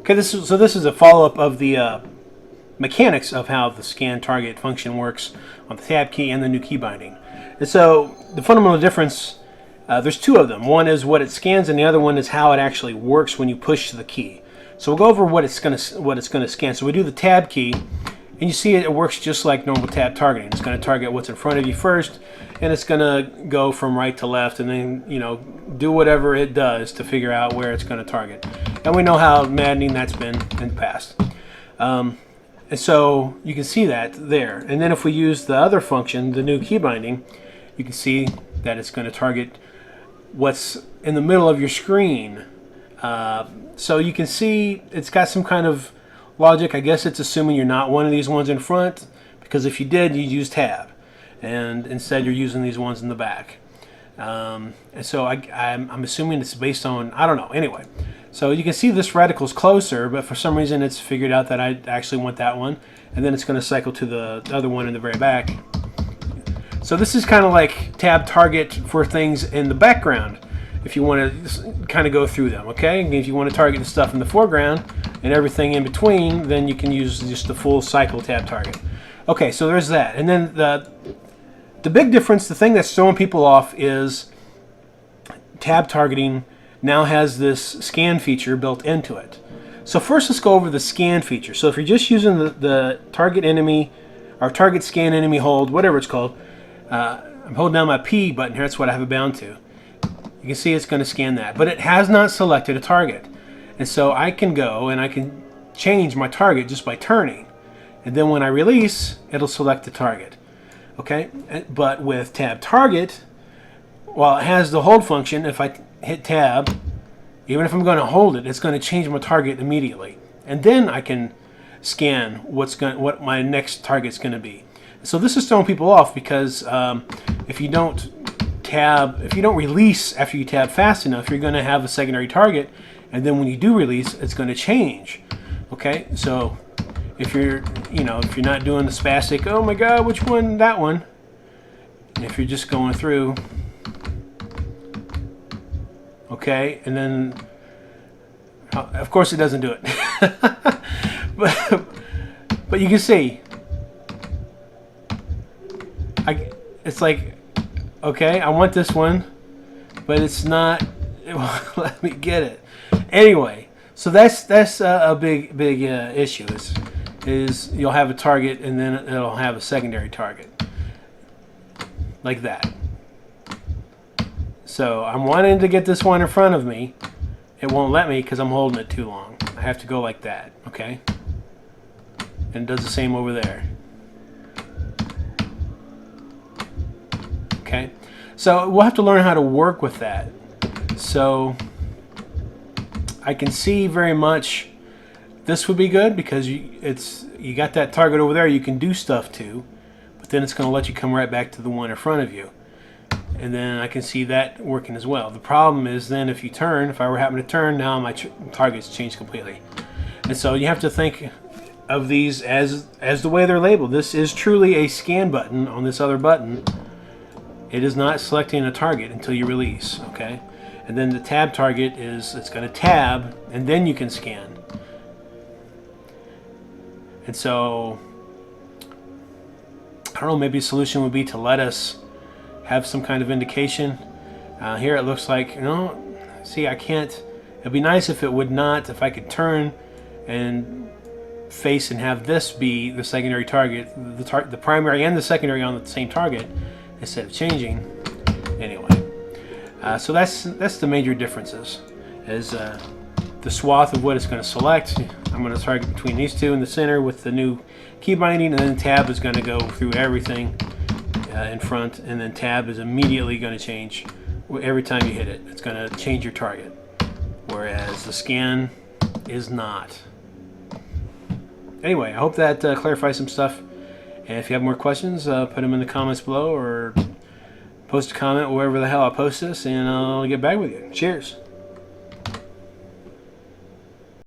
Okay, this is a follow-up of the mechanics of how the scan target function works on the tab key and the new key binding. And so the fundamental difference, there's two of them. One is what it scans, and the other one is how it actually works when you push the key. So we'll go over what it's going to scan. So we do the tab key, and you see it works just like normal tab targeting. It's going to target what's in front of you first, and it's going to go from right to left, and then do whatever it does to figure out where it's going to target. And we know how maddening that's been in the past. And so you can see that there. And then if we use the other function, the new key binding, you can see that it's going to target what's in the middle of your screen. So you can see it's got some kind of logic. I guess it's assuming you're not one of these ones in front, because if you did, you'd use tab. And instead you're using these ones in the back. And so I'm assuming it's based on, I don't know. Anyway, so you can see this reticle is closer, but for some reason it's figured out that I actually want that one. And then it's going to cycle to the other one in the very back. So this is kind of like tab target for things in the background, if you want to kind of go through them, okay? And if you want to target the stuff in the foreground and everything in between, then you can use just the full cycle tab target. Okay, so there's that. And then the big difference, the thing that's throwing people off, is tab targeting now has this scan feature built into it. So first let's go over the scan feature. So if you're just using the target enemy, or target scan enemy hold, whatever it's called, I'm holding down my P button here, that's what I have it bound to. You can see it's going to scan that, but it has not selected a target. And so I can go and I can change my target just by turning. And then when I release, it'll select the target. Okay, but with tab target, while it has the hold function, if I hit tab, even if I'm going to hold it, it's going to change my target immediately. And then I can scan what my next target's going to be. So this is throwing people off because if you don't release after you tab fast enough, you're going to have a secondary target, and then when you do release, it's going to change. Okay, so if you're not doing the spastic, oh my god, which one? That one. And if you're just going through, okay, and then of course it doesn't do it. but you can see, it's like, okay, I want this one, but it's not, it won't let me get it. Anyway, so that's a big issue is you'll have a target and then it'll have a secondary target like that. So I'm wanting to get this one in front of me. It won't let me because I'm holding it too long. I have to go like that, okay? And it does the same over there. Okay, so we'll have to learn how to work with that. So I can see very much this would be good because you got that target over there you can do stuff to, but then it's going to let you come right back to the one in front of you. And then I can see that working as well. The problem is then if you turn, if I were happen to turn, now my target's changed completely. And so you have to think of these as the way they're labeled. This is truly a scan button on this other button. It is not selecting a target until you release, okay? And then the tab target is, it's going to tab, and then you can scan. And so, I don't know, maybe a solution would be to let us have some kind of indication. Here it looks like, see, I can't, it'd be nice if it would not, if I could turn and face and have this be the secondary target, the primary and the secondary on the same target, instead of changing. Anyway, so that's the major differences. Is the swath of what it's going to select. I'm going to target between these two in the center with the new key binding, and then tab is going to go through everything in front, and then tab is immediately going to change every time you hit it. It's going to change your target, whereas the scan is not. Anyway, I hope that clarifies some stuff. And if you have more questions, put them in the comments below or post a comment wherever the hell I post this, and I'll get back with you. Cheers.